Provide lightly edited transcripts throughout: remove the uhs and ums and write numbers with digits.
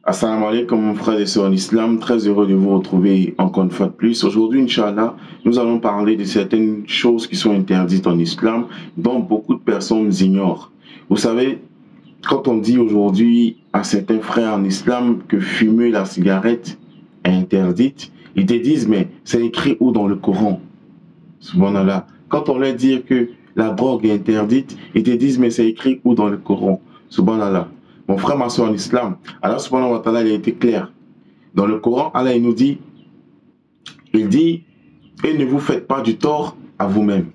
Assalamu alaikum mon frère et sœurs en islam, très heureux de vous retrouver encore une fois de plus. Aujourd'hui, Inch'Allah, nous allons parler de certaines choses qui sont interdites en islam, dont beaucoup de personnes ignorent. Vous savez, quand on dit aujourd'hui à certains frères en islam que fumer la cigarette est interdite, ils te disent, mais c'est écrit où dans le Coran? Subhanallah. Quand on leur dit que la drogue est interdite, ils te disent, mais c'est écrit où dans le Coran? Subhanallah. Mon frère, ma soeur en islam, Allah subhanahu wa ta'ala, il a été clair. Dans le Coran, Allah il nous dit, il dit, et ne vous faites pas du tort à vous-même.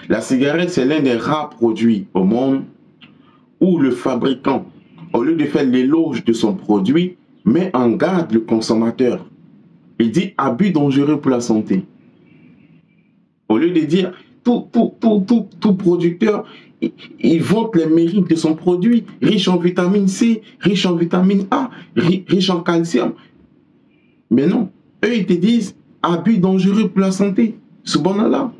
La cigarette, c'est l'un des rares produits au monde où le fabricant, au lieu de faire l'éloge de son produit, met en garde le consommateur. Il dit, abus dangereux pour la santé. Au lieu de dire, tout producteur, il vante les mérites de son produit, riche en vitamine C, riche en vitamine A, riche en calcium. Mais non, eux ils te disent, abus dangereux pour la santé. Subhanallah.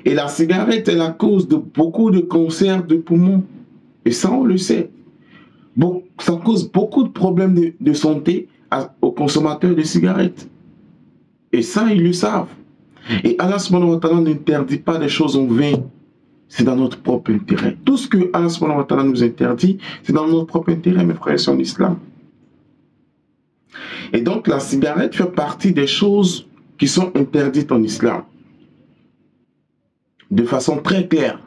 Et la cigarette est la cause de beaucoup de cancers de poumons. Et ça, on le sait. Bon, ça cause beaucoup de problèmes de santé aux consommateurs de cigarettes. Et ça, ils le savent. Et Allah subhanahu wa ta'ala n'interdit pas des choses en vain. C'est dans notre propre intérêt. Tout ce que Allah subhanahu wa ta'ala nous interdit, c'est dans notre propre intérêt, mes frères et sœurs en islam. Et donc, la cigarette fait partie des choses qui sont interdites en islam. De façon très claire.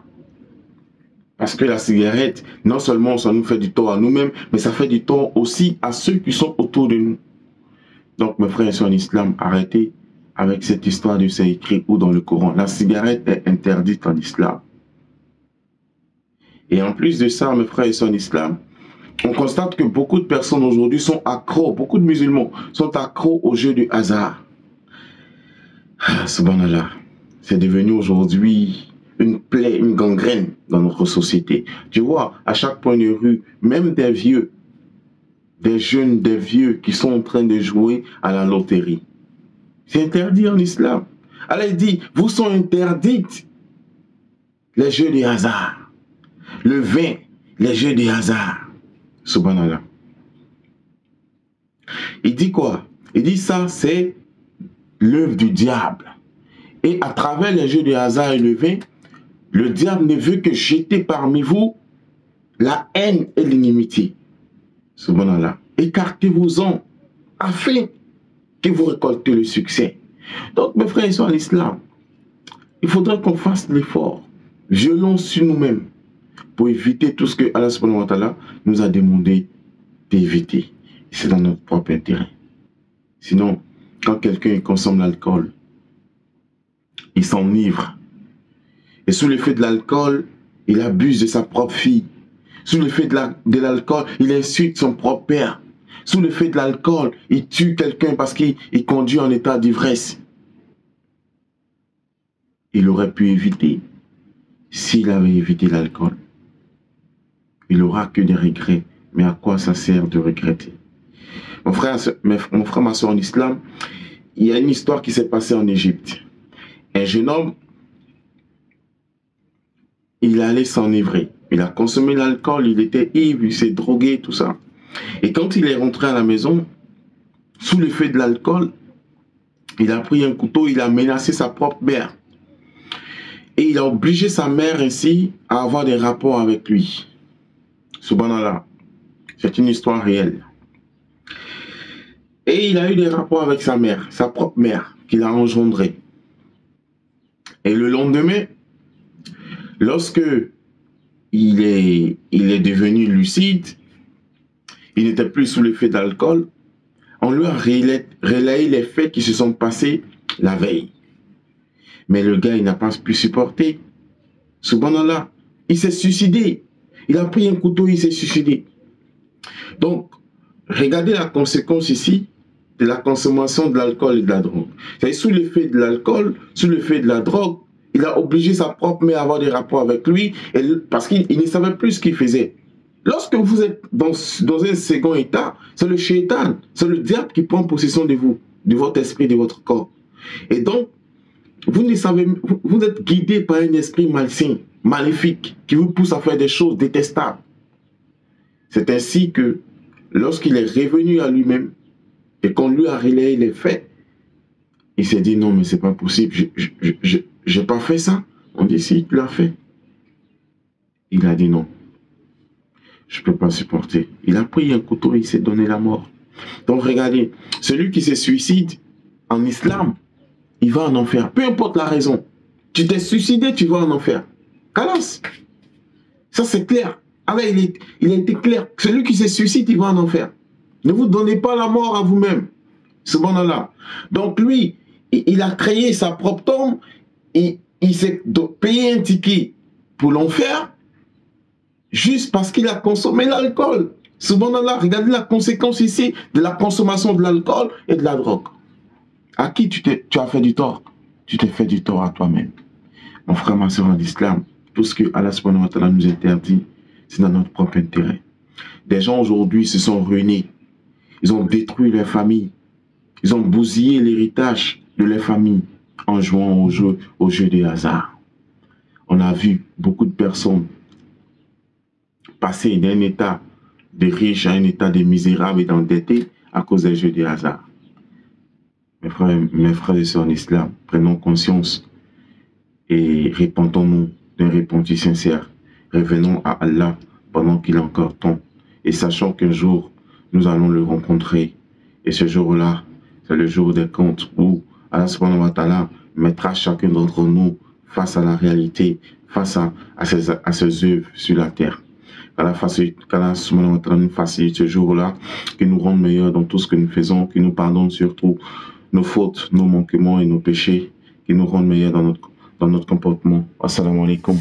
Parce que la cigarette, non seulement ça nous fait du tort à nous-mêmes, mais ça fait du tort aussi à ceux qui sont autour de nous. Donc, mes frères et sœurs en islam, arrêtez avec cette histoire de c'est écrit où dans le Coran. La cigarette est interdite en islam. Et en plus de ça, mes frères et sœurs en islam, on constate que beaucoup de personnes aujourd'hui sont accros, beaucoup de musulmans sont accros au jeu du hasard. Subhanallah, c'est devenu aujourd'hui une plaie, une gangrène dans notre société. Tu vois, à chaque point de rue, même des vieux, des jeunes, des vieux qui sont en train de jouer à la loterie. C'est interdit en islam. Allah dit, vous sont interdites les jeux de hasard. Le vin, les jeux de hasard. Subhanallah. Il dit quoi? Il dit ça, c'est l'œuvre du diable. Et à travers les jeux de hasard et le vin, le diable ne veut que jeter parmi vous la haine et l'inimitié. Subhanallah. Écartez-vous-en afin que vous récoltez le succès. Donc, mes frères et sœurs en islam, il faudrait qu'on fasse l'effort, violons sur nous-mêmes, pour éviter tout ce que Allah subhanahu wa ta'ala nous a demandé d'éviter. C'est dans notre propre intérêt. Sinon, quand quelqu'un consomme l'alcool, il s'enivre. Et sous l'effet de l'alcool, il abuse de sa propre fille. Sous l'effet de l'alcool, il insulte son propre père. Sous l'effet de l'alcool, il tue quelqu'un parce qu'il conduit en état d'ivresse. Il aurait pu éviter s'il avait évité l'alcool. Il n'aura que des regrets. Mais à quoi ça sert de regretter? Mon frère, ma soeur en islam, il y a une histoire qui s'est passée en Égypte. Un jeune homme, il allait s'enivrer. Il a consommé l'alcool, il était ivre, il s'est drogué, tout ça. Et quand il est rentré à la maison, sous l'effet de l'alcool, il a pris un couteau, il a menacé sa propre mère. Et il a obligé sa mère ainsi à avoir des rapports avec lui. Subhanallah. C'est une histoire réelle. Et il a eu des rapports avec sa mère, sa propre mère, qu'il a engendrée. Et le lendemain, lorsque il est devenu lucide, il n'était plus sous l'effet d'alcool, on lui a relayé les faits qui se sont passés la veille. Mais le gars, il n'a pas pu supporter. Subhanallah, il s'est suicidé. Il a pris un couteau, il s'est suicidé. Donc, regardez la conséquence ici de la consommation de l'alcool et de la drogue. C'est sous l'effet de l'alcool, sous l'effet de la drogue, il a obligé sa propre mère à avoir des rapports avec lui parce qu'il ne savait plus ce qu'il faisait. Lorsque vous êtes dans un second état, c'est le shaitan, c'est le diable qui prend possession de vous, de votre esprit, de votre corps. Et donc, vous êtes guidé par un esprit malsain, maléfique, qui vous pousse à faire des choses détestables. C'est ainsi que lorsqu'il est revenu à lui-même et qu'on lui a relayé les faits, il s'est dit non mais c'est pas possible, j'ai pas fait ça. On dit si, tu l'as fait. Il a dit non, je peux pas supporter. Il a pris un couteau et il s'est donné la mort. Donc regardez, celui qui se suicide en islam, il va en enfer, peu importe la raison. Tu t'es suicidé, tu vas en enfer. Kalas. Ça c'est clair. Alors il a été clair. Celui qui se suicide, il va en enfer. Ne vous donnez pas la mort à vous-même. Subhanallah. Donc lui, il a créé sa propre tombe et il s'est payé un ticket pour l'enfer juste parce qu'il a consommé l'alcool. Subhanallah, regardez la conséquence ici de la consommation de l'alcool et de la drogue. À qui tu as fait du tort? Tu t'es fait du tort à toi-même. Mon frère, ma soeur en islam, tout ce que Allah subhanahu wa ta'ala nous interdit, c'est dans notre propre intérêt. Des gens aujourd'hui se sont ruinés. Ils ont détruit leur famille. Ils ont bousillé l'héritage de leur famille en jouant au jeu des hasards. On a vu beaucoup de personnes passer d'un état de riche à un état de misérable et d'endetté à cause des jeux des hasards. Mes frères et sœurs en islam, prenons conscience et répentons-nous d'un repentir sincère. Revenons à Allah pendant qu'il est encore temps et sachant qu'un jour, nous allons le rencontrer. Et ce jour-là, c'est le jour des comptes où Allah subhanahu wa ta'ala mettra chacun d'entre nous face à la réalité, face à ses œuvres sur la terre. Qu'Allah subhanahu wa ta'ala nous facilite ce jour-là, qu'il nous rende meilleurs dans tout ce que nous faisons, qu'il nous pardonne surtout nos fautes, nos manquements et nos péchés, qu'il nous rende meilleurs dans notre comportement. Assalamu alaikum.